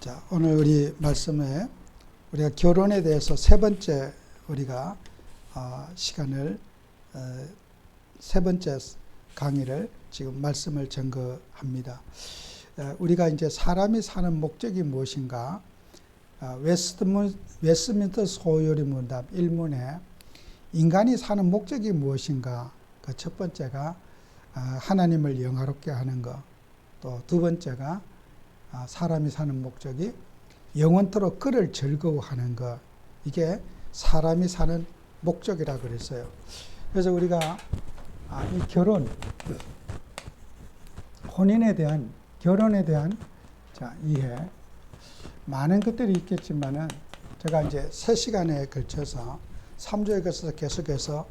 자, 오늘 우리 말씀에 우리가 결혼에 대해서 세 번째 우리가 시간을 세 번째 강의를 지금 말씀을 전거합니다. 우리가 이제 사람이 사는 목적이 무엇인가? 웨스트민스터 소요리 문답 1문에 인간이 사는 목적이 무엇인가? 그 첫 번째가 하나님을 영화롭게 하는 것. 또 두 번째가 사람이 사는 목적이 영원토록 그를 즐거워하는 것. 이게 사람이 사는 목적이라 그랬어요. 그래서 우리가 이 결혼에 대한 이해, 많은 것들이 있겠지만은 제가 이제 3시간에 걸쳐서 3조에 걸쳐서 계속해서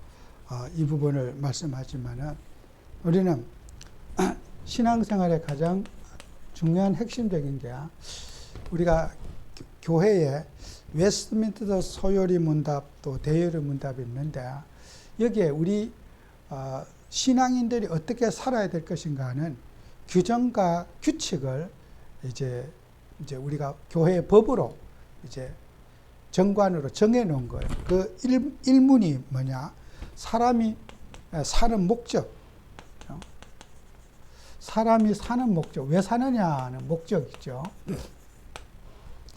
이 부분을 말씀하지만은 우리는 신앙생활의 가장 중요한 핵심적인 게 우리가 교회에 웨스트민스터 소요리 문답 또 대요리 문답이 있는데 여기에 우리 신앙인들이 어떻게 살아야 될 것인가 하는 규정과 규칙을 이제 우리가 교회의 법으로 이제 정관으로 정해 놓은 거예요. 그 일문이 뭐냐? 사람이 사는 목적. 사람이 사는 목적, 왜 사느냐는 목적이죠.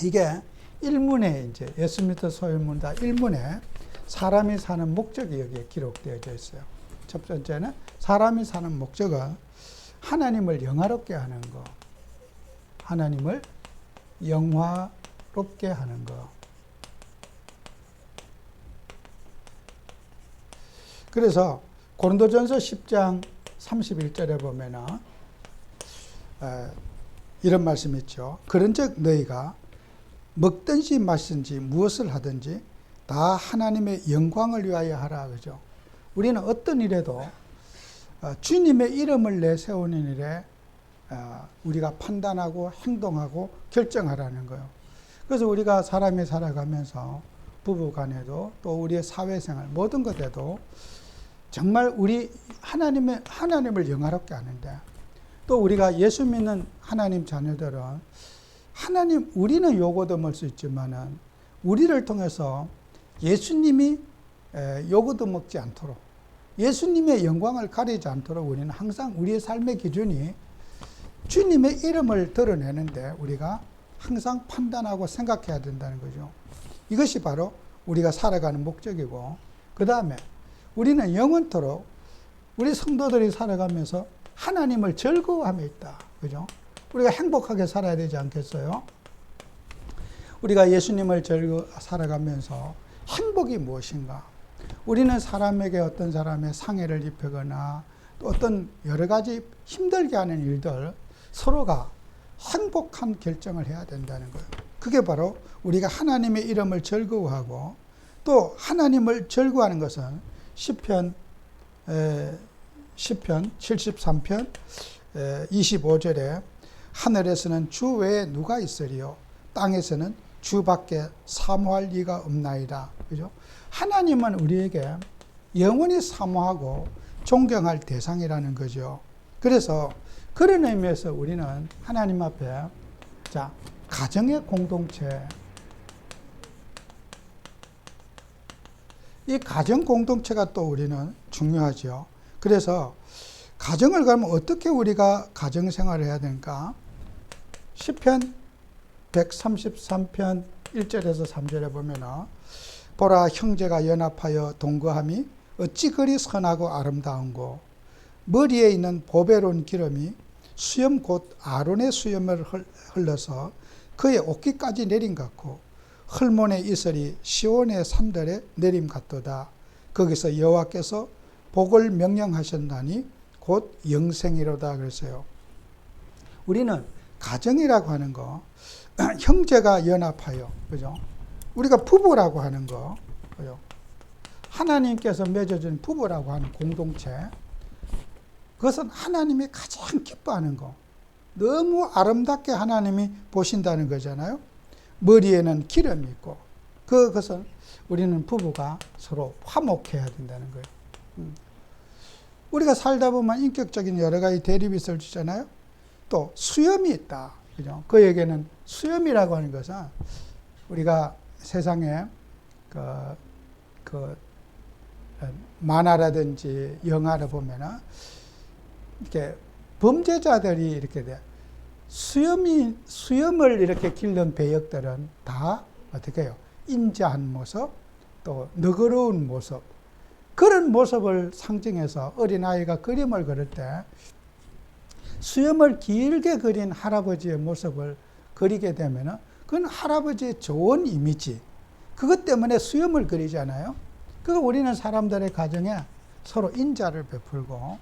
이게 1문에 이제 웨스트민스터 소요리 문답 1문에 사람이 사는 목적이 여기에 기록되어 있어요. 첫 번째는 사람이 사는 목적은 하나님을 영화롭게 하는 거. 하나님을 영화롭게 하는 거. 그래서 고린도전서 10장 31절에 보면은 이런 말씀이 있죠. 그런즉 너희가 먹든지 마시든지 무엇을 하든지 다 하나님의 영광을 위하여 하라. 그죠? 우리는 어떤 일에도 주님의 이름을 내세우는 일에 우리가 판단하고 행동하고 결정하라는 거예요. 그래서 우리가 사람이 살아가면서 부부 간에도 또 우리의 사회생활 모든 것에도 정말 우리 하나님을 영화롭게 하는데 또 우리가 예수 믿는 하나님 자녀들은 우리는 요거도 먹을 수 있지만은 우리를 통해서 예수님이 요거도 먹지 않도록 예수님의 영광을 가리지 않도록 우리는 항상 우리의 삶의 기준이 주님의 이름을 드러내는데 우리가 항상 판단하고 생각해야 된다는 거죠. 이것이 바로 우리가 살아가는 목적이고 그 다음에 우리는 영원토록 우리 성도들이 살아가면서 하나님을 즐거워함에 있다. 그죠? 우리가 행복하게 살아야 되지 않겠어요? 우리가 예수님을 살아가면서 행복이 무엇인가? 우리는 사람에게 어떤 사람의 상해를 입히거나 또 어떤 여러 가지 힘들게 하는 일들 서로가 행복한 결정을 해야 된다는 거예요. 그게 바로 우리가 하나님의 이름을 즐거워하고 또 하나님을 즐거워하는 것은 시편 73편 25절에 하늘에서는 주 외에 누가 있으리요 땅에서는 주밖에 사모할 이가 없나이다. 그죠? 하나님은 우리에게 영원히 사모하고 존경할 대상이라는 거죠. 그래서 그런 의미에서 우리는 하나님 앞에 가정의 공동체, 이 가정 공동체가 또 우리는 중요하죠. 그래서 가정을 가면 어떻게 우리가 가정 생활을 해야 되는가? 시편 133편 1절에서 3절에 보면은 보라 형제가 연합하여 동거함이 어찌 그리 선하고 아름다운고 머리에 있는 보배로운 기름이 수염 곧 아론의 수염을 흘러서 그의 옷깃까지 내림 같고 헐몬의 이슬이 시온의 산들에 내림 같도다. 거기서 여호와께서 복을 명령하셨나니 곧 영생이로다 그랬어요. 우리는 가정이라고 하는 거 형제가 연합하여 그죠? 우리가 부부라고 하는 거 그죠? 하나님께서 맺어준 부부라고 하는 공동체 그것은 하나님이 가장 기뻐하는 거 너무 아름답게 하나님이 보신다는 거잖아요. 머리에는 기름이 있고 그것은 우리는 부부가 서로 화목해야 된다는 거예요. 우리가 살다 보면 인격적인 여러 가지 대립이 있을 수 있잖아요. 또 수염이 있다. 그죠? 그에게는 수염이라고 하는 것은 우리가 세상에 그 만화라든지 영화를 보면은 이렇게 범죄자들이 이렇게 돼. 수염을 이렇게 기른 배역들은 다 어떻게 해요? 인자한 모습, 또 너그러운 모습. 그런 모습을 상징해서 어린아이가 그림을 그릴 때 수염을 길게 그린 할아버지의 모습을 그리게 되면은 그건 할아버지의 좋은 이미지. 그것 때문에 수염을 그리잖아요. 그거 우리는 사람들의 가정에 서로 인자를 베풀고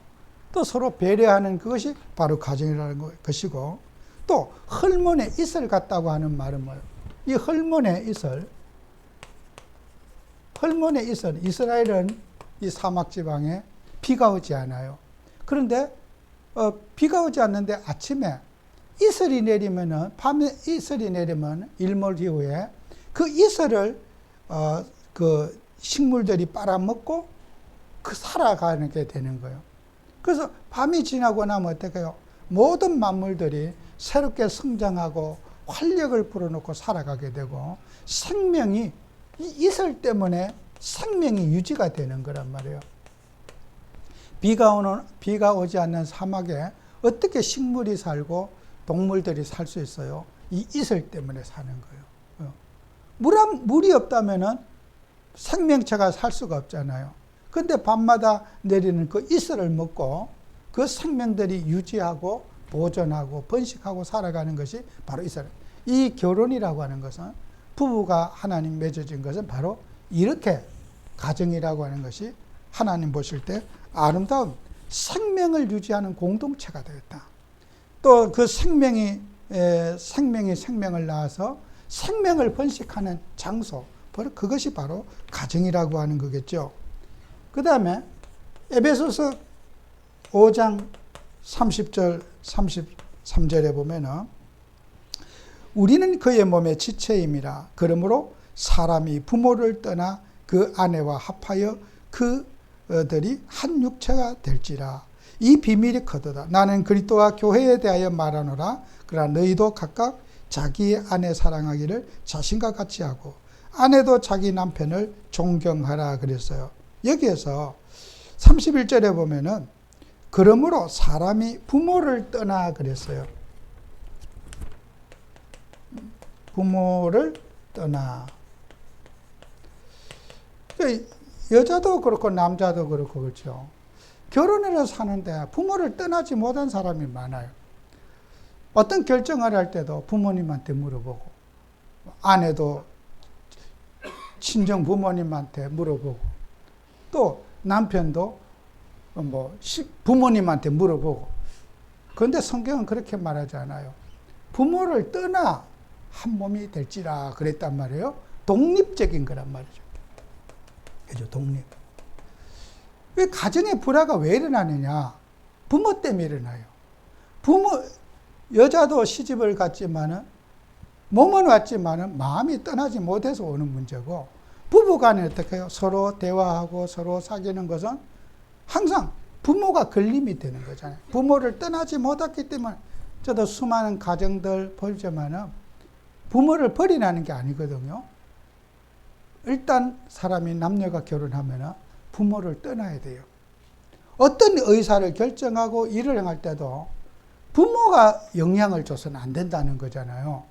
또 서로 배려하는 그것이 바로 가정이라는 것이고, 또 헐몬의 이슬 같다고 하는 말은 뭐예요? 이 헐몬의 이슬, 이스라엘은 이 사막 지방에 비가 오지 않아요. 그런데 비가 오지 않는데 아침에 이슬이 내리면은, 밤에 이슬이 내리면 일몰 이후에 그 이슬을 그 식물들이 빨아먹고 살아가게 되는 거예요. 그래서 밤이 지나고 나면 어떻게 해요? 모든 만물들이 새롭게 성장하고 활력을 불어넣고 살아가게 되고, 생명이 이 이슬 때문에 생명이 유지가 되는 거란 말이에요. 비가 오지 않는 사막에 어떻게 식물이 살고 동물들이 살 수 있어요? 이 이슬 때문에 사는 거예요. 물이 없다면은 생명체가 살 수가 없잖아요. 근데 밤마다 내리는 그 이슬을 먹고 그 생명들이 유지하고 보존하고 번식하고 살아가는 것이 바로 이슬. 이 결혼이라고 하는 것은, 부부가 하나님 맺어진 것은 바로 이렇게 가정이라고 하는 것이 하나님 보실 때 아름다운 생명을 유지하는 공동체가 되었다. 또 그 생명이 생명을 낳아서 생명을 번식하는 장소, 그것이 바로 가정이라고 하는 거겠죠. 그 다음에 에베소서 5장 30절 33절에 보면은 우리는 그의 몸의 지체임이라. 그러므로 사람이 부모를 떠나 그 아내와 합하여 그들이 한 육체가 될지라. 이 비밀이 커도다. 나는 그리스도와 교회에 대하여 말하노라. 그러나 너희도 각각 자기의 아내 사랑하기를 자신과 같이 하고 아내도 자기 남편을 존경하라 그랬어요. 여기에서 31절에 보면은 그러므로 사람이 부모를 떠나 그랬어요. 부모를 떠나. 여자도 그렇고 남자도 그렇고 그렇죠. 결혼을 해서 사는데 부모를 떠나지 못한 사람이 많아요. 어떤 결정을 할 때도 부모님한테 물어보고, 아내도 친정 부모님한테 물어보고, 또 남편도 부모님한테 물어보고. 그런데 성경은 그렇게 말하지 않아요. 부모를 떠나 한 몸이 될지라 그랬단 말이에요. 독립적인 거란 말이죠. 그죠? 독립. 왜 가정의 불화가 왜 일어나느냐? 부모 때문에 일어나요. 여자도 시집을 갔지만은, 몸은 왔지만은 마음이 떠나지 못해서 오는 문제고, 부부 간에 어떻게 해요? 서로 대화하고 서로 사귀는 것은 항상 부모가 걸림이 되는 거잖아요. 부모를 떠나지 못했기 때문에. 저도 수많은 가정들 보지만은 부모를 버리라는 게 아니거든요. 일단 사람이 남녀가 결혼하면은 부모를 떠나야 돼요. 어떤 의사를 결정하고 일을 행할 때도 부모가 영향을 줘서는 안 된다는 거잖아요.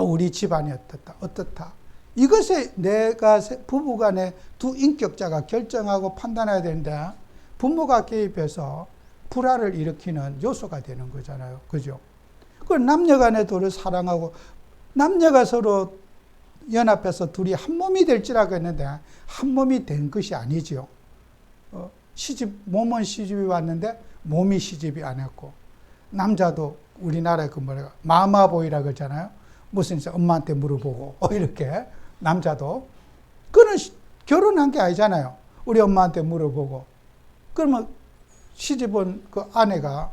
우리 집안이 어떻다. 이것에 내가 부부간의 두 인격자가 결정하고 판단해야 되는데, 부모가 개입해서 불화를 일으키는 요소가 되는 거잖아요. 그죠? 그 남녀간에 둘을 사랑하고 남녀가 서로 연합해서 둘이 한 몸이 될지라고 했는데 한 몸이 된 것이 아니죠. 몸은 시집이 왔는데 몸이 시집이 안 했고, 남자도 우리나라에 마마보이라고 그러잖아요. 무슨 엄마한테 물어보고 이렇게. 남자도 그는 결혼한 게 아니잖아요. 우리 엄마한테 물어보고. 그러면 시집은 그 아내가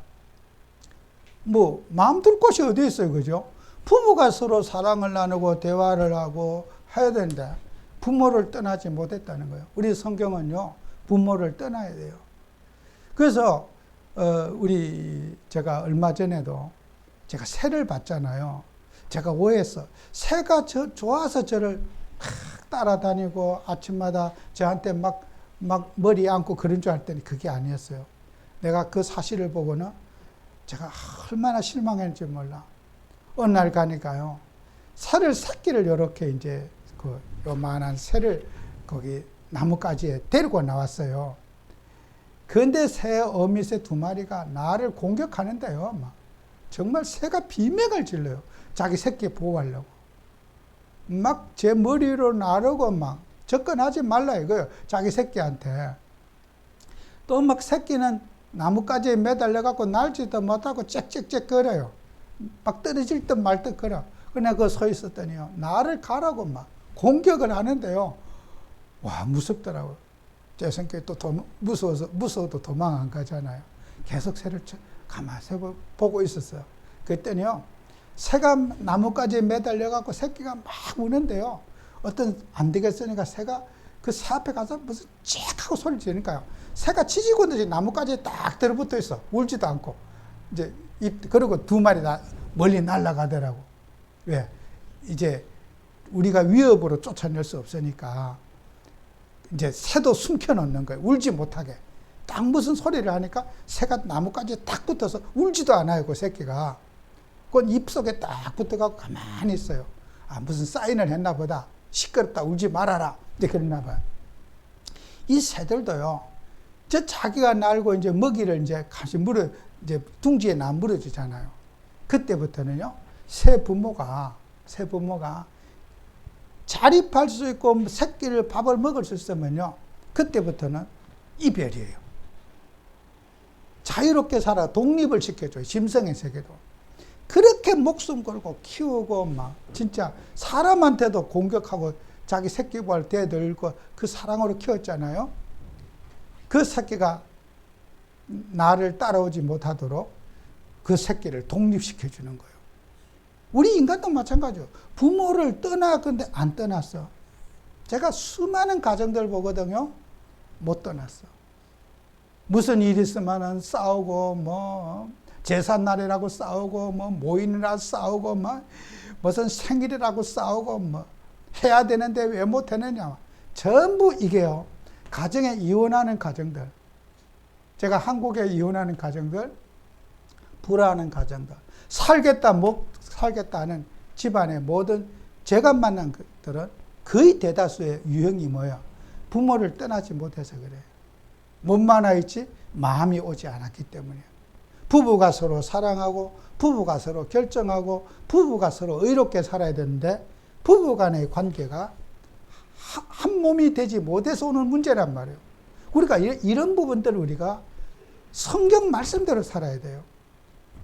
마음 둘 곳이 어디 있어요, 그죠? 부부가 서로 사랑을 나누고 대화를 하고 해야 되는데 부모를 떠나지 못했다는 거예요. 우리 성경은요, 부모를 떠나야 돼요. 그래서 제가 얼마 전에도 제가 새를 봤잖아요. 제가 오해했어. 새가 좋아서 저를 막 따라다니고 아침마다 저한테 막 머리 안고 그런 줄 알았더니 그게 아니었어요. 내가 그 사실을 보고는 제가 얼마나 실망했는지 몰라. 어느 날 가니까요. 새끼를 이렇게 이제 그 요만한 새를 거기 나뭇가지에 데리고 나왔어요. 근데 어미새 2마리가 나를 공격하는데요. 막 정말 새가 비명을 질러요. 자기 새끼 보호하려고. 막 제 머리로 나르고 막 접근하지 말라 이거예요. 자기 새끼한테. 또 막 새끼는 나뭇가지에 매달려 갖고 날지도 못하고 짹짹짹 거려요. 막 떨어질 듯 말 듯 거려. 그냥 그 서 있었더니요. 나를 가라고 막 공격을 하는데요. 와, 무섭더라고요. 제 성격이 또 무서워도 도망 안 가잖아요. 계속 새를 가만히 보고 있었어요. 그랬더니요. 새가 나뭇가지에 매달려갖고 새끼가 막 우는데요. 안 되겠으니까 새가 그 새 앞에 가서 무슨 칙 하고 소리를 지르니까요. 새가 치지고 듯이 나뭇가지에 딱 들어붙어 있어. 울지도 않고. 이제, 그리고 2마리 멀리 날아가더라고. 왜? 이제 우리가 위협으로 쫓아낼 수 없으니까 이제 새도 숨겨놓는 거예요. 울지 못하게. 딱 무슨 소리를 하니까 새가 나뭇가지에 딱 붙어서 울지도 않아요. 그 새끼가. 그건 입속에 딱 붙어가고 가만히 있어요. 아, 무슨 사인을 했나 보다. 시끄럽다. 울지 말아라. 이제 그랬나 봐요. 이 새들도요. 자기가 날고 이제 먹이를 이제 같이 이제 둥지에 물어주잖아요. 그때부터는요. 새 부모가 자립할 수 있고 새끼를 밥을 먹을 수 있으면요. 그때부터는 이별이에요. 자유롭게 살아 독립을 시켜줘요. 짐승의 세계도. 그렇게 목숨 걸고 키우고 막 진짜 사람한테도 공격하고 자기 새끼 구할 대들고 그 사랑으로 키웠잖아요. 그 새끼가 나를 따라오지 못하도록 그 새끼를 독립시켜주는 거예요. 우리 인간도 마찬가지예요. 부모를 근데 안 떠났어. 제가 수많은 가정들 보거든요. 못 떠났어. 무슨 일 있으면 싸우고 제삿날이라고 싸우고 모인이라고 싸우고 무슨 생일이라고 싸우고 해야 되는데 왜 못 해내냐. 전부 이게요. 가정에 이혼하는 가정들. 제가 한국에 이혼하는 가정들, 불화하는 가정들, 살겠다 하는 집안의 모든 제가 만난 것들은 거의 대다수의 유형이 뭐야? 부모를 떠나지 못해서 그래. 몸만 있지 마음이 오지 않았기 때문이에요. 부부가 서로 사랑하고 부부가 서로 결정하고 부부가 서로 의롭게 살아야 되는데 부부 간의 관계가 한 몸이 되지 못해서 오는 문제란 말이에요. 우리가 이런 부분들을 우리가 성경 말씀대로 살아야 돼요.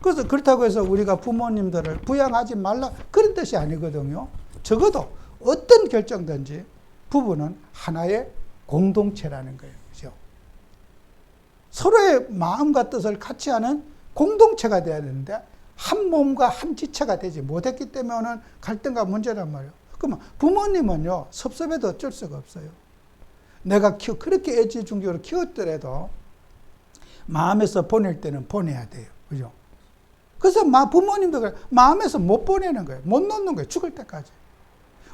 그래서 그렇다고 해서 우리가 부모님들을 부양하지 말라 그런 뜻이 아니거든요. 적어도 어떤 결정든지 부부는 하나의 공동체라는 거예요. 그죠? 서로의 마음과 뜻을 같이 하는 공동체가 돼야 되는데 한 몸과 한 지체가 되지 못했기 때문에 오는 갈등과 문제란 말이에요. 그러면 부모님은요, 섭섭해도 어쩔 수가 없어요. 내가 그렇게 애지중지로 키웠더라도 마음에서 보낼 때는 보내야 돼요. 그죠? 그래서 부모님도 그래. 마음에서 못 보내는 거예요. 못 놓는 거예요. 죽을 때까지.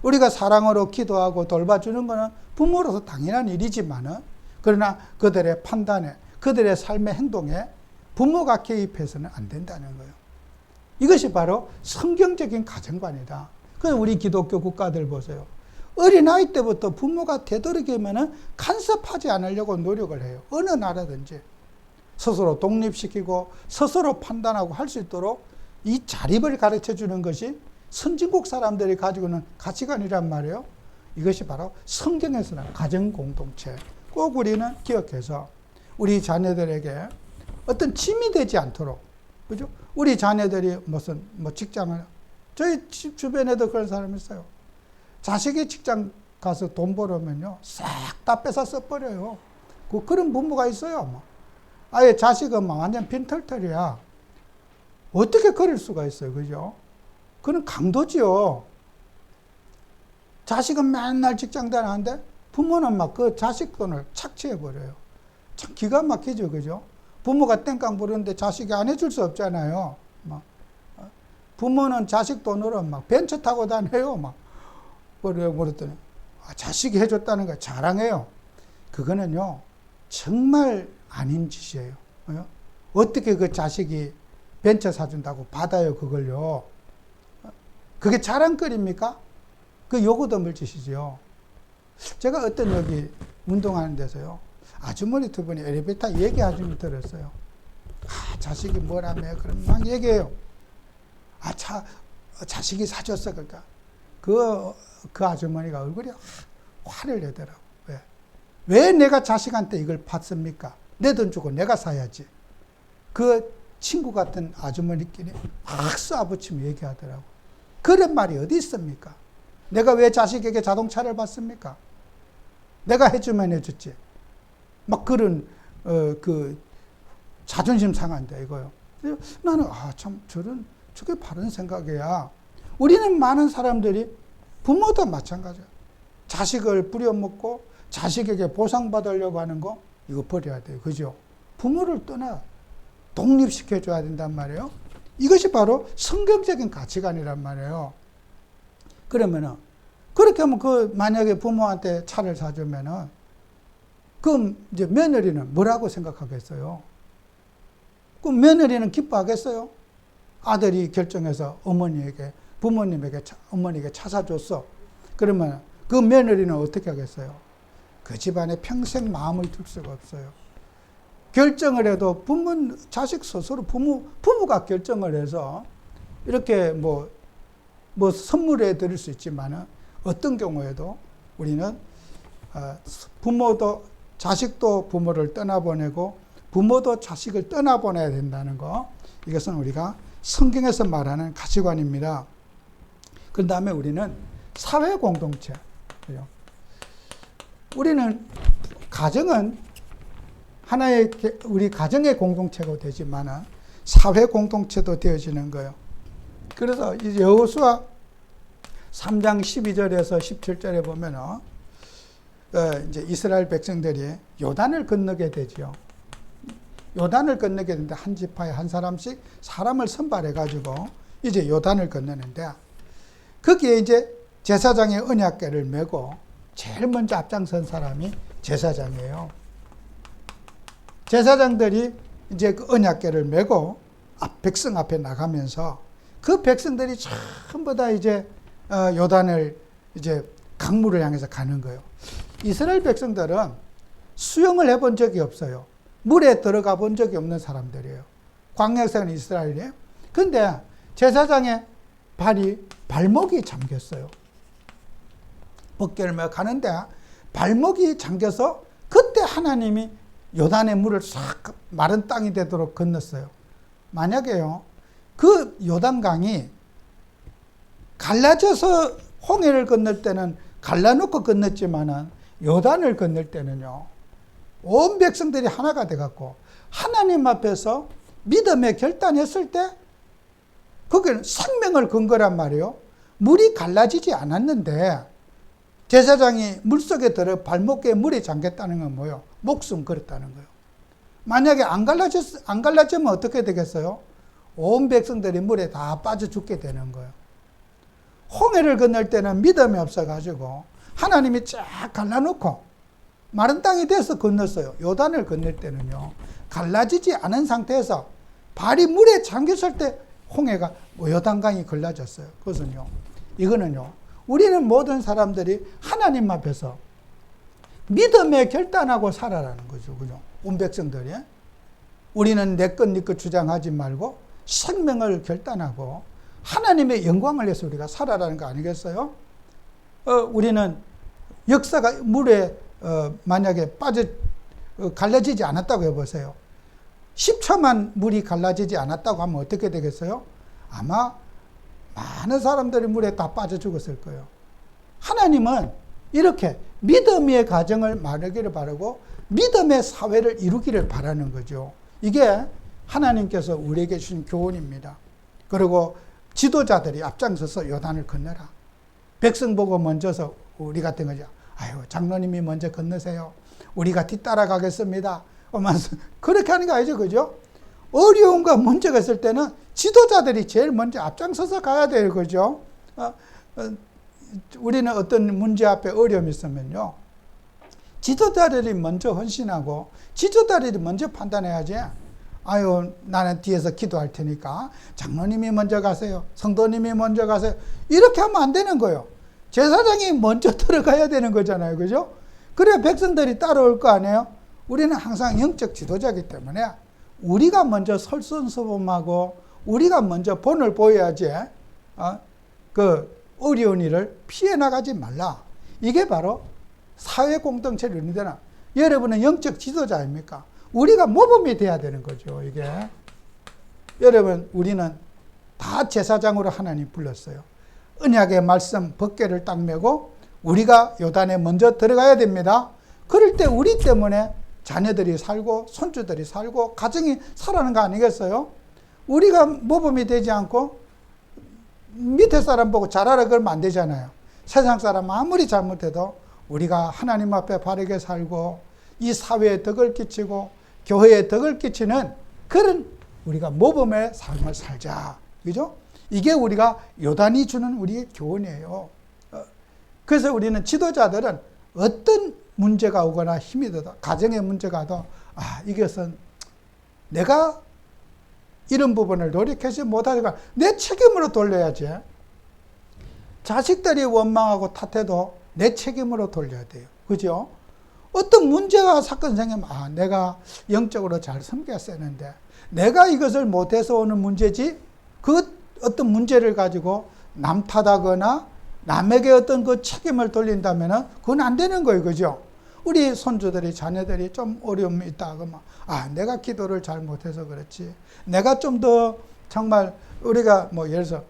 우리가 사랑으로 기도하고 돌봐주는 거는 부모로서 당연한 일이지만은, 그러나 그들의 판단에, 그들의 삶의 행동에 부모가 개입해서는 안 된다는 거예요. 이것이 바로 성경적인 가정관이다. 그래서 우리 기독교 국가들 보세요. 어린아이 때부터 부모가 되도록이면은 간섭하지 않으려고 노력을 해요. 어느 나라든지. 스스로 독립시키고 스스로 판단하고 할 수 있도록 이 자립을 가르쳐 주는 것이 선진국 사람들이 가지고 있는 가치관이란 말이에요. 이것이 바로 성경에서는 가정공동체. 꼭 우리는 기억해서 우리 자녀들에게 어떤 짐이 되지 않도록, 그죠? 우리 자녀들이 무슨 직장을, 저희 집 주변에도 그런 사람이 있어요. 자식이 직장 가서 돈 벌으면요, 싹 다 뺏어 써버려요. 그런 부모가 있어요. 아예 자식은 완전 빈털털이야. 어떻게 그럴 수가 있어요, 그죠? 그는 강도지요. 자식은 맨날 직장 다니는데 부모는 그 자식 돈을 착취해버려요. 참 기가 막히죠, 그죠? 부모가 땡깡 부르는데 자식이 안 해줄 수 없잖아요. 부모는 자식 돈으로 막 벤처 타고 다녀요. 막. 그랬더니, 자식이 해줬다는 거 자랑해요. 그거는요, 정말 아닌 짓이에요. 어떻게 그 자식이 벤처 사준다고 받아요, 그걸요. 그게 자랑거리입니까? 그 요구 없는 짓이죠. 제가 어떤 여기 운동하는 데서요, 아주머니 두 분이 엘리베이터 얘기하시는 들었어요. 자식이 뭐라며, 그럼 막 얘기해요. 자식이 사줬어. 그러니까. 그 아주머니가 얼굴이 화를 내더라고. 왜 내가 자식한테 이걸 받습니까? 내 돈 주고 내가 사야지. 그 친구 같은 아주머니끼리 막 쏴붙이며 얘기하더라고. 그런 말이 어디 있습니까? 내가 왜 자식에게 자동차를 받습니까? 내가 해주면 해줬지. 막 그런, 자존심 상한데, 이거요. 나는, 참, 저게 바른 생각이야. 우리는 많은 사람들이 부모도 마찬가지야. 자식을 부려먹고 자식에게 보상받으려고 하는 거, 이거 버려야 돼요. 그죠? 부모를 떠나 독립시켜줘야 된단 말이에요. 이것이 바로 성경적인 가치관이란 말이에요. 그러면은, 그렇게 하면 만약에 부모한테 차를 사주면은, 그럼 이제 며느리는 뭐라고 생각하겠어요? 그럼 며느리는 기뻐하겠어요? 아들이 결정해서 부모님에게 어머니에게 차 사줬어. 그러면 그 며느리는 어떻게 하겠어요? 그 집안에 평생 마음을 둘 수가 없어요. 결정을 해도 자식 스스로 부모가 결정을 해서 이렇게 뭐 선물해 드릴 수 있지만은 어떤 경우에도 우리는 자식도 부모를 떠나보내고 부모도 자식을 떠나보내야 된다는 거, 이것은 우리가 성경에서 말하는 가치관입니다. 그 다음에 우리는 사회 공동체. 우리는 가정은 하나의 우리 가정의 공동체가 되지만은 사회 공동체도 되어지는 거예요. 그래서 이제 여호수아 3장 12절에서 17절에 보면은 이제 이스라엘 백성들이 요단을 건너게 되죠. 요단을 건너게 되는데 한 지파에 한 사람씩 사람을 선발해 가지고 이제 요단을 건너는데, 거기에 이제 제사장의 언약궤를 메고 제일 먼저 앞장선 사람이 제사장이에요. 제사장들이 이제 그 언약궤를 메고 백성 앞에 나가면서 그 백성들이 전부 다 이제 요단을 이제 강물을 향해서 가는 거예요. 이스라엘 백성들은 수영을 해본 적이 없어요. 물에 들어가 본 적이 없는 사람들이에요. 광야에서는 이스라엘이에요. 근데 제사장의 발목이 잠겼어요. 벗개를 메고 가는데 발목이 잠겨서 그때 하나님이 요단의 물을 싹 마른 땅이 되도록 건넜어요. 만약에요, 그 요단강이 갈라져서 홍해를 건널 때는 갈라놓고 건넜지만은 요단을 건널 때는요, 온 백성들이 하나가 돼갖고 하나님 앞에서 믿음의 결단했을 때 거기는 생명을 건 거란 말이에요. 물이 갈라지지 않았는데 제사장이 물속에 들어 발목에 물이 잠겼다는 건 뭐예요? 목숨 걸었다는 거예요. 만약에 안 갈라지면 어떻게 되겠어요? 온 백성들이 물에 다 빠져 죽게 되는 거예요. 홍해를 건널 때는 믿음이 없어가지고 하나님이 쫙 갈라놓고 마른 땅이 돼서 건넜어요. 요단을 건널 때는요, 갈라지지 않은 상태에서 발이 물에 잠겼을 때 홍해가 요단강이 갈라졌어요. 그것은요, 이거는요, 우리는 모든 사람들이 하나님 앞에서 믿음에 결단하고 살아라는 거죠. 그죠? 온 백성들이. 우리는 내 것, 네 것 주장하지 말고 생명을 결단하고 하나님의 영광을 위해서 우리가 살아라는 거 아니겠어요? 우리는 역사가 물에 만약에 갈라지지 않았다고 해보세요. 10초만 물이 갈라지지 않았다고 하면 어떻게 되겠어요? 아마 많은 사람들이 물에 다 빠져 죽었을 거예요. 하나님은 이렇게 믿음의 가정을 마르기를 바라고 믿음의 사회를 이루기를 바라는 거죠. 이게 하나님께서 우리에게 주신 교훈입니다. 그리고 지도자들이 앞장서서 요단을 건너라. 백성 보고 먼저서 우리 같은 거죠. 아유, 장로님이 먼저 건너세요. 우리가 뒤따라가겠습니다. 그렇게 하는 거 아니죠, 그죠? 어려움과 문제가 있을 때는 지도자들이 제일 먼저 앞장서서 가야 돼요. 그죠? 우리는 어떤 문제 앞에 어려움이 있으면요, 지도자들이 먼저 헌신하고 지도자들이 먼저 판단해야지. 아유, 나는 뒤에서 기도할 테니까 장로님이 먼저 가세요, 성도님이 먼저 가세요, 이렇게 하면 안 되는 거예요. 제사장이 먼저 들어가야 되는 거잖아요. 그죠? 그래야 백성들이 따라올 거 아니에요. 우리는 항상 영적 지도자이기 때문에 우리가 먼저 설선서범하고 우리가 먼저 본을 보여야지 그 어려운 일을 피해 나가지 말라. 이게 바로 사회 공동체를 이루는, 여러분은 영적 지도자입니까? 우리가 모범이 돼야 되는 거죠. 이게 여러분, 우리는 다 제사장으로 하나님 불렀어요. 언약의 말씀 법궤를 딱 메고 우리가 요단에 먼저 들어가야 됩니다. 그럴 때 우리 때문에 자녀들이 살고 손주들이 살고 가정이 살아나는 거 아니겠어요? 우리가 모범이 되지 않고 밑에 사람 보고 잘하라 그러면 안 되잖아요. 세상 사람 아무리 잘못해도 우리가 하나님 앞에 바르게 살고 이 사회에 덕을 끼치고 교회에 덕을 끼치는 그런 우리가 모범의 삶을 살자. 그죠? 이게 우리가 요단이 주는 우리의 교훈이에요. 그래서 우리는 지도자들은 어떤 문제가 오거나 힘이 들어도, 가정의 문제가 와도, 이것은 내가 이런 부분을 노력하지 못하니까 내 책임으로 돌려야지. 자식들이 원망하고 탓해도 내 책임으로 돌려야 돼요. 그죠? 어떤 문제가 사건 생기면, 내가 영적으로 잘 섬겼었는데 내가 이것을 못해서 오는 문제지, 그 어떤 문제를 가지고 남 탓하거나 남에게 어떤 그 책임을 돌린다면 그건 안 되는 거예요. 그죠? 우리 손주들이, 자녀들이 좀 어려움이 있다 그러면, 내가 기도를 잘 못해서 그렇지, 내가 좀 더 정말 우리가 예를 들어서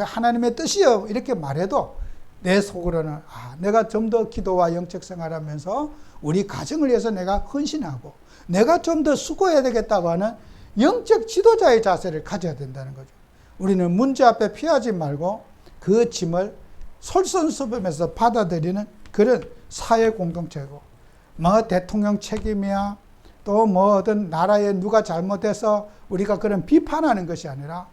하나님의 뜻이요 이렇게 말해도 내 속으로는 내가 좀 더 기도와 영적 생활하면서 우리 가정을 위해서 내가 헌신하고 내가 좀 더 수고해야 되겠다고 하는 영적 지도자의 자세를 가져야 된다는 거죠. 우리는 문제 앞에 피하지 말고 그 짐을 솔선수범해서 받아들이는 그런 사회 공동체고, 대통령 책임이야, 또 어떤 나라에 누가 잘못해서 우리가 그런 비판하는 것이 아니라,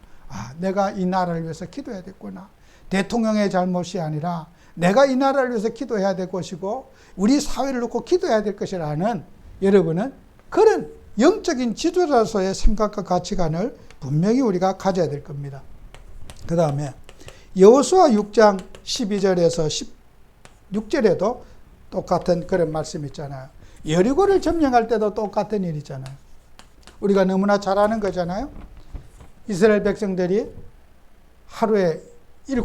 내가 이 나라를 위해서 기도해야 되겠구나. 대통령의 잘못이 아니라 내가 이 나라를 위해서 기도해야 될 것이고 우리 사회를 놓고 기도해야 될 것이라는, 여러분은 그런 영적인 지도자로서의 생각과 가치관을 분명히 우리가 가져야 될 겁니다. 그 다음에 여호수아 6장 12절에서 16절에도 똑같은 그런 말씀이 있잖아요. 여리고를 점령할 때도 똑같은 일이잖아요. 우리가 너무나 잘 아는 거잖아요. 이스라엘 백성들이 하루에 7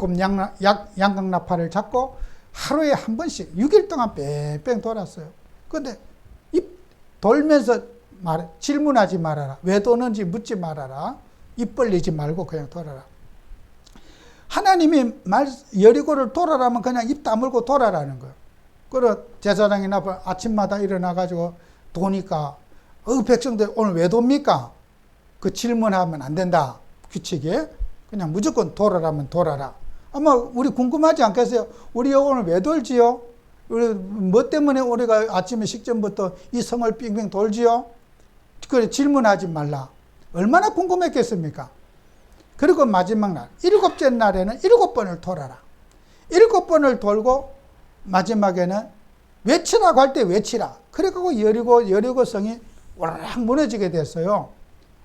양강나팔을 잡고 하루에 한 번씩 6일 동안 뺑뺑 돌았어요. 그런데 돌면서 질문하지 말아라. 왜 도는지 묻지 말아라. 입 벌리지 말고 그냥 돌아라. 하나님이 여리고를 돌아라면 그냥 입 다물고 돌아라는 거예요. 그리고 제사장이나 아침마다 일어나가지고 도니까, 백성들 오늘 왜 돕니까? 그 질문하면 안 된다. 규칙에. 그냥 무조건 돌아라면 돌아라. 아마 우리 궁금하지 않겠어요? 우리 오늘 왜 돌지요? 우리 뭐 때문에 우리가 아침에 식전부터 이 성을 빙빙 돌지요? 그래, 질문하지 말라. 얼마나 궁금했겠습니까? 그리고 마지막 날, 7째 날에는 7번을 돌아라. 7번을 돌고 마지막에는 외치라고 할 때 외치라. 그래갖고 여리고 성이 오르락 무너지게 됐어요.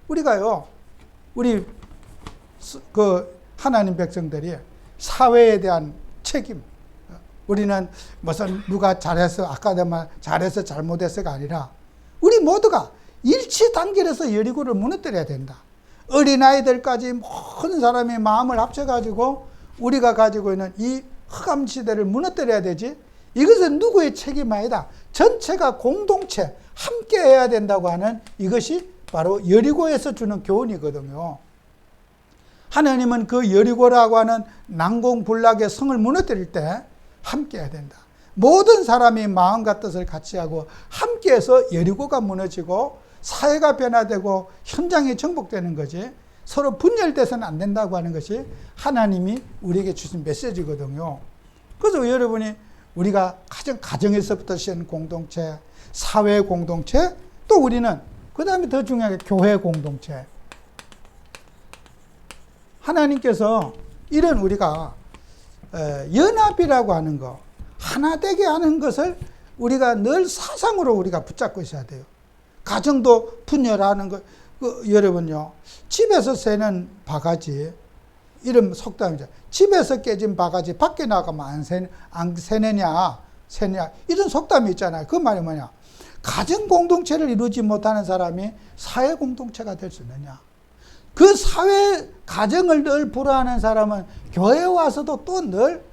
우리가요, 우리 하나님 백성들이 사회에 대한 책임, 우리는 무슨 누가 잘해서, 아까도 말 잘해서 잘못해서가 아니라 우리 모두가 일치 단결해서 여리고를 무너뜨려야 된다. 어린아이들까지 모든 사람이 마음을 합쳐가지고 우리가 가지고 있는 이 흑암 시대를 무너뜨려야 되지, 이것은 누구의 책임 아니다. 전체가 공동체 함께 해야 된다고 하는 이것이 바로 여리고에서 주는 교훈이거든요. 하나님은 그 여리고라고 하는 난공불락의 성을 무너뜨릴 때 함께 해야 된다. 모든 사람이 마음과 뜻을 같이 하고 함께해서 여리고가 무너지고 사회가 변화되고 현장이 정복되는 거지, 서로 분열돼서는 안 된다고 하는 것이 하나님이 우리에게 주신 메시지거든요. 그래서 여러분이 우리가 가정에서부터 시작하는 공동체, 사회 공동체, 또 우리는 그 다음에 더 중요하게 교회 공동체. 하나님께서 이런 우리가 연합이라고 하는 거, 하나 되게 하는 것을 우리가 늘 사상으로 우리가 붙잡고 있어야 돼요. 가정도 분열하는 거, 여러분요, 집에서 새는 바가지, 이런 속담이죠. 집에서 깨진 바가지 밖에 나가면 안 새느냐, 이런 속담이 있잖아요. 그 말이 뭐냐? 가정 공동체를 이루지 못하는 사람이 사회 공동체가 될 수 있느냐? 그 사회, 가정을 늘 불화하는 사람은 교회에 와서도 또 늘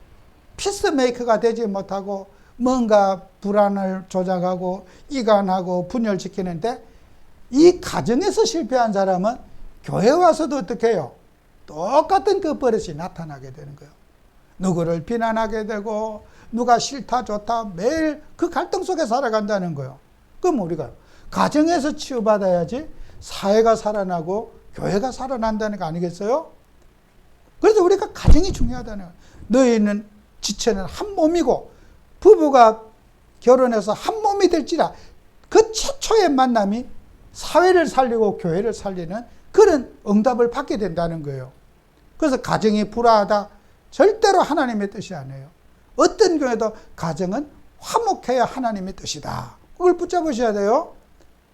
피스메이커가 되지 못하고 뭔가 불안을 조작하고 이간하고 분열시키는데, 이 가정에서 실패한 사람은 교회에 와서도 어떻게 해요? 똑같은 그 버릇이 나타나게 되는 거예요. 누구를 비난하게 되고 누가 싫다 좋다 매일 그 갈등 속에 살아간다는 거예요. 그럼 우리가 가정에서 치유받아야지 사회가 살아나고 교회가 살아난다는 거 아니겠어요? 그래서 우리가 가정이 중요하다는 거예요. 너희는 지체는 한 몸이고 부부가 결혼해서 한 몸이 될지라. 그 최초의 만남이 사회를 살리고 교회를 살리는 그런 응답을 받게 된다는 거예요. 그래서 가정이 불화하다, 절대로 하나님의 뜻이 아니에요. 어떤 경우에도 가정은 화목해야 하나님의 뜻이다. 그걸 붙잡으셔야 돼요.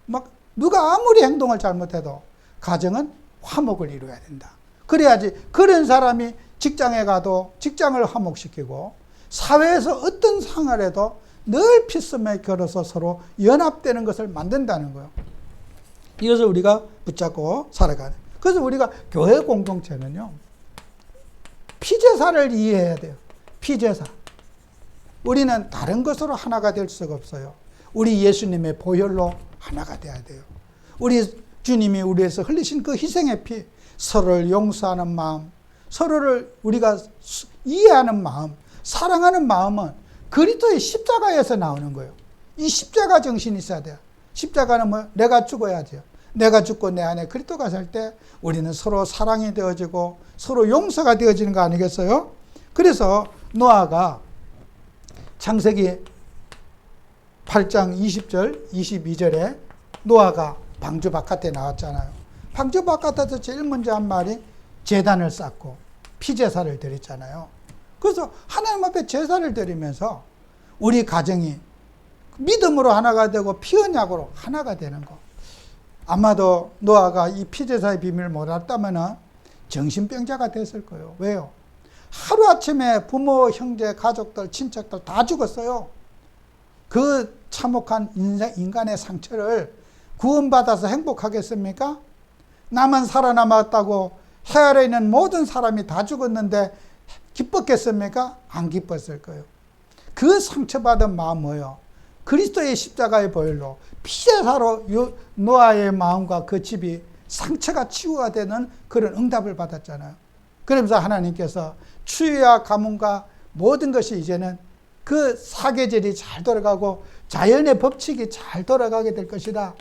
막 누가 아무리 행동을 잘못해도 가정은 화목을 이루어야 된다. 그래야지 그런 사람이 직장에 가도 직장을 화목시키고 사회에서 어떤 상을 해도 늘 피스메이커로서 서로 연합되는 것을 만든다는 거예요. 이것을 우리가 붙잡고 살아가는. 그래서 우리가 교회 공동체는요, 피제사를 이해해야 돼요. 피제사. 우리는 다른 것으로 하나가 될 수가 없어요. 우리 예수님의 보혈로 하나가 돼야 돼요. 우리 주님이 우리에서 흘리신 그 희생의 피, 서로를 용서하는 마음, 서로를 우리가 이해하는 마음, 사랑하는 마음은 그리스도의 십자가에서 나오는 거예요. 이 십자가 정신이 있어야 돼요. 십자가는 뭐? 내가 죽어야죠. 내가 죽고 내 안에 그리스도가 살 때 우리는 서로 사랑이 되어지고 서로 용서가 되어지는 거 아니겠어요? 그래서 노아가 창세기 8장 20절, 22절에 노아가 방주 바깥에 나왔잖아요. 방주 바깥에서 제일 먼저 한 말이 제단을 쌓고 피제사를 드렸잖아요. 그래서 하나님 앞에 제사를 드리면서 우리 가정이 믿음으로 하나가 되고 피 언약으로 하나가 되는 거. 아마도 노아가 이 피제사의 비밀을 몰랐다면 정신병자가 됐을 거예요. 왜요? 하루아침에 부모, 형제, 가족들, 친척들 다 죽었어요. 그 참혹한 인간의 상처를 구원받아서 행복하겠습니까? 나만 살아남았다고 해 아래 있는 모든 사람이 다 죽었는데 기뻤겠습니까? 안 기뻤을 거예요. 그 상처받은 마음 뭐예요? 그리스도의 십자가의 보혈로 피제사로 노아의 마음과 그 집이 상처가 치유가 되는 그런 응답을 받았잖아요. 그러면서 하나님께서 추위와 가뭄과 모든 것이 이제는 그 사계절이 잘 돌아가고 자연의 법칙이 잘 돌아가게 될 것이다.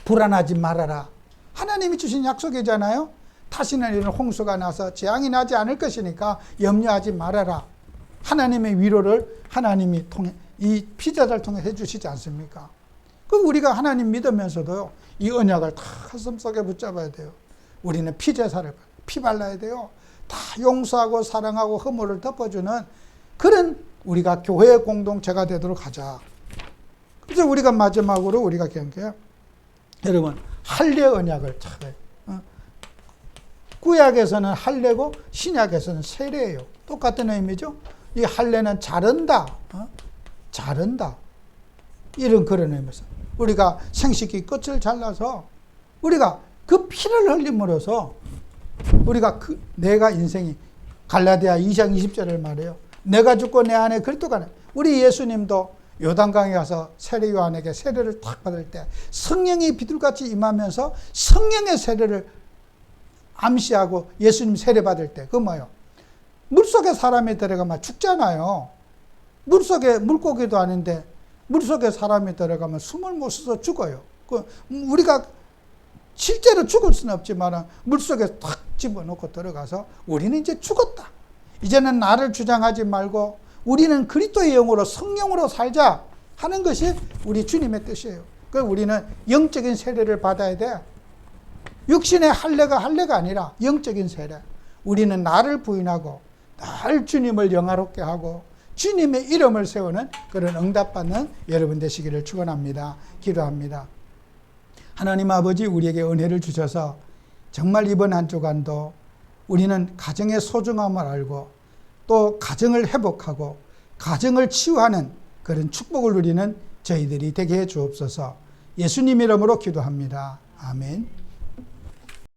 불안하지 말아라. 하나님이 주신 약속이잖아요. 다시는 이런 홍수가 나서 재앙이 나지 않을 것이니까 염려하지 말아라. 하나님의 위로를 하나님이 통해 이 피제사를 통해 해주시지 않습니까? 그 우리가 하나님 믿으면서도요, 이 언약을 다 가슴속에 붙잡아야 돼요. 우리는 피제사를 피 발라야 돼요. 다 용서하고 사랑하고 허물을 덮어주는 그런 우리가 교회 공동체가 되도록 하자. 그래서 우리가 마지막으로 우리가 경계해요. 여러분, 할례 언약을 찾아요. 구약에서는 할례고 신약에서는 세례예요. 똑같은 의미죠. 이 할례는 자른다, 자른다, 이런 그런 의미에서 우리가 생식기 끝을 잘라서 우리가 그 피를 흘림으로써 우리가 내가 인생이 갈라디아 2장 20절을 말해요. 내가 죽고 내 안에 그리스도가 나. 우리 예수님도 요단강에 가서 세례 요한에게 세례를 탁 받을 때 성령이 비둘같이 임하면서 성령의 세례를 암시하고 예수님 세례 받을 때 그 뭐예요? 물속에 사람이 들어가면 죽잖아요. 물속에 물고기도 아닌데 물속에 사람이 들어가면 숨을 못 쉬어서 죽어요. 우리가 실제로 죽을 수는 없지만 물속에 탁 집어넣고 들어가서 우리는 이제 죽었다. 이제는 나를 주장하지 말고 우리는 그리스도의 영으로 성령으로 살자 하는 것이 우리 주님의 뜻이에요. 그래서 우리는 영적인 세례를 받아야 돼. 육신의 할례가 아니라 영적인 세례. 우리는 나를 부인하고 늘 주님을 영화롭게 하고 주님의 이름을 세우는 그런 응답받는 여러분 되시기를 축원합니다. 기도합니다. 하나님 아버지, 우리에게 은혜를 주셔서 정말 이번 한 주간도 우리는 가정의 소중함을 알고 또 가정을 회복하고 가정을 치유하는 그런 축복을 누리는 저희들이 되게 해 주옵소서. 예수님 이름으로 기도합니다. 아멘.